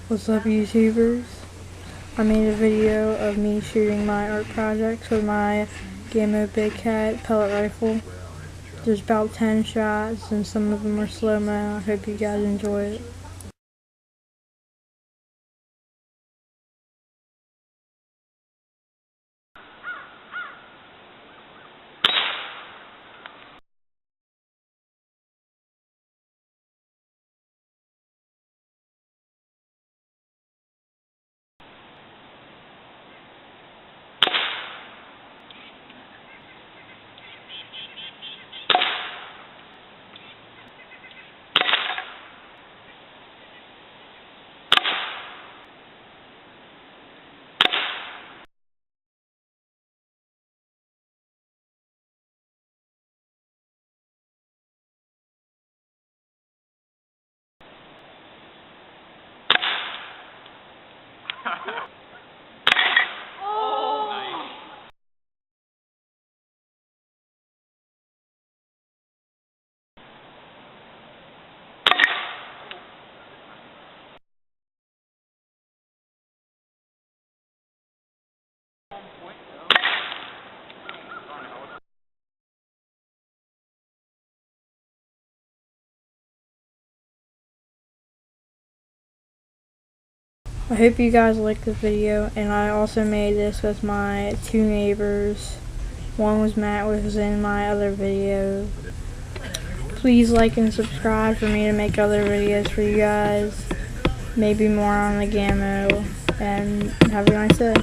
What's up, YouTubers? I made a video of me shooting my art projects with my Gamo Big Cat pellet rifle. There's about 10 shots and some of them are slow-mo. I hope you guys enjoy it. I hope you guys liked this video, and I also made this with my two neighbors. One was Matt, which was in my other video. Please like and subscribe for me to make other videos for you guys. Maybe more on the Gamo, and have a nice day.